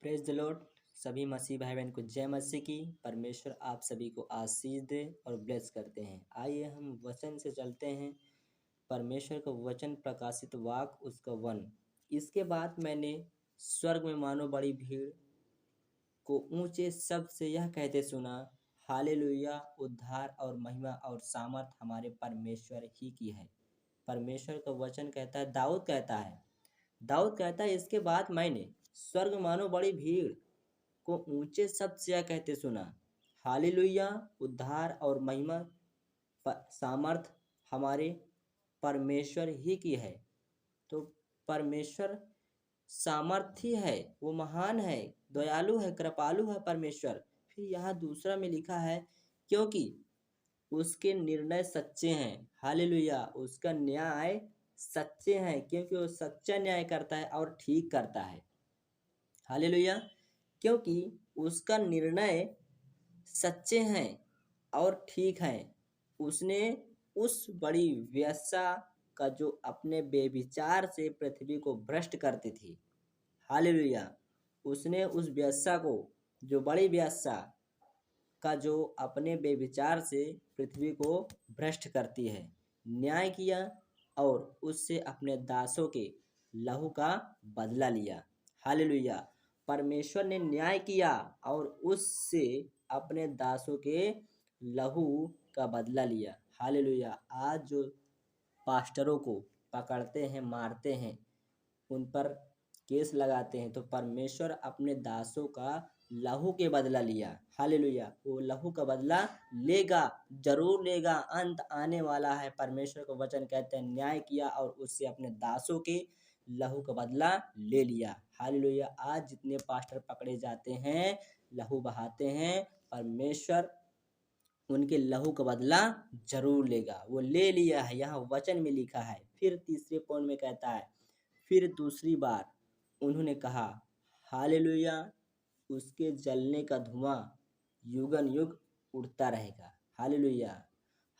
Praise the Lord. सभी मसीह भाई बहन को जय मसीह की। परमेश्वर आप सभी को आशीष दे और ब्लेस करते हैं। आइए हम वचन से चलते हैं। परमेश्वर का वचन प्रकाशित वाक उसका वन। इसके बाद मैंने स्वर्ग में मानो बड़ी भीड़ को ऊंचे शब्द से यह कहते सुना, हालेलुया, उद्धार और महिमा और सामर्थ हमारे परमेश्वर ही की है। परमेश्वर का वचन कहता है, दाऊद कहता है, इसके बाद मैंने स्वर्ग मानो बड़ी भीड़ को ऊंचे शब्द से यह कहते सुना, हालेलुया, उद्धार और महिमा सामर्थ हमारे परमेश्वर ही की है। तो परमेश्वर सामर्थी है, वो महान है, दयालु है, कृपालु है परमेश्वर। फिर यहाँ दूसरा में लिखा है, क्योंकि उसके निर्णय सच्चे हैं। हालेलुया, उसका न्याय सच्चे हैं, क्योंकि वो सच्चा न्याय करता है और ठीक करता है। हालेलुया, क्योंकि उसका निर्णय सच्चे हैं और ठीक हैं। उसने उस बड़ी वेश्या का जो अपने बेविचार से पृथ्वी को भ्रष्ट करती थी, हालेलुया, उसने उस वेश्या को, जो बड़ी वेश्या का जो अपने बेविचार से पृथ्वी को भ्रष्ट करती है, न्याय किया और उससे अपने दासों के लहू का बदला लिया। हालेलुया, परमेश्वर ने न्याय किया और उससे अपने दासों के लहू का बदला लिया। हालेलुया, आज जो पास्टरों को पकड़ते हैं, मारते हैं, उन पर केस लगाते हैं, तो परमेश्वर अपने दासों का लहू के बदला लिया। हालेलुया, वो लहू का बदला लेगा, जरूर लेगा। अंत आने वाला है। परमेश्वर का वचन कहते हैं, न्याय किया और उससे अपने दासों के लहू का बदला ले लिया। हालेलुया, आज जितने पास्टर पकड़े जाते हैं, लहू बहाते हैं, परमेश्वर उनके लहू का बदला जरूर लेगा। वो ले लिया है, यहाँ वचन में लिखा है। फिर तीसरे पॉइंट में कहता है, फिर दूसरी बार उन्होंने कहा, हालेलुया, उसके जलने का धुआं युगन युग उड़ता रहेगा। हालेलुया,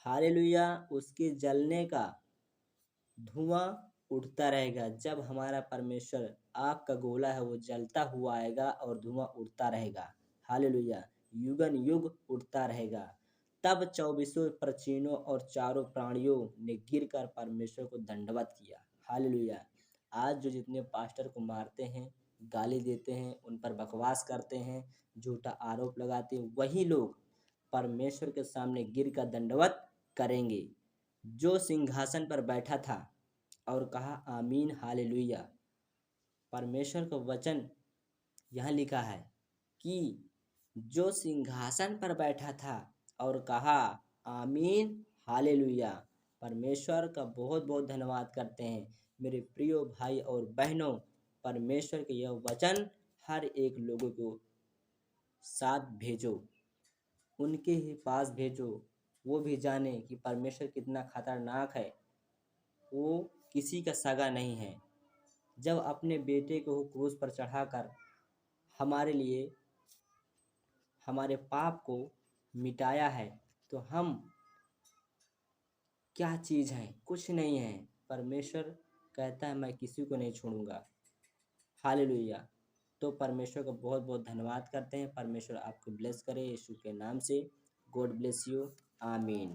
हालेलुया, उसके जलने का धुआं उड़ता रहेगा। जब हमारा परमेश्वर आग का गोला है, वो जलता हुआ आएगा और धुआं उड़ता रहेगा। हालेलुया, युगन युग उड़ता रहेगा। तब 24 प्राचीनों और चारों प्राणियों ने गिरकर परमेश्वर को दंडवत किया। हालेलुया, आज जो जितने पास्टर को मारते हैं, गाली देते हैं, उन पर बकवास करते हैं, झूठा आरोप लगाते हैं, वही लोग परमेश्वर के सामने गिर कर दंडवत करेंगे। जो सिंहासन पर बैठा था और कहा, आमीन, हालेलुया। परमेश्वर का वचन यहाँ लिखा है कि जो सिंहासन पर बैठा था और कहा, आमीन, हालेलुया। परमेश्वर का बहुत बहुत धन्यवाद करते हैं मेरे प्रिय भाई और बहनों। परमेश्वर के यह वचन हर एक लोगों को साथ भेजो, उनके ही पास भेजो, वो भी जाने कि परमेश्वर कितना खतरनाक है। वो किसी का सगा नहीं है। जब अपने बेटे को क्रूस पर चढ़ाकर हमारे लिए हमारे पाप को मिटाया है, तो हम क्या चीज़ हैं? कुछ नहीं है। परमेश्वर कहता है, मैं किसी को नहीं छोड़ूंगा। हालेलुया। तो परमेश्वर का बहुत बहुत धन्यवाद करते हैं। परमेश्वर आपको ब्लेस करे यीशु के नाम से। God bless you. आमीन।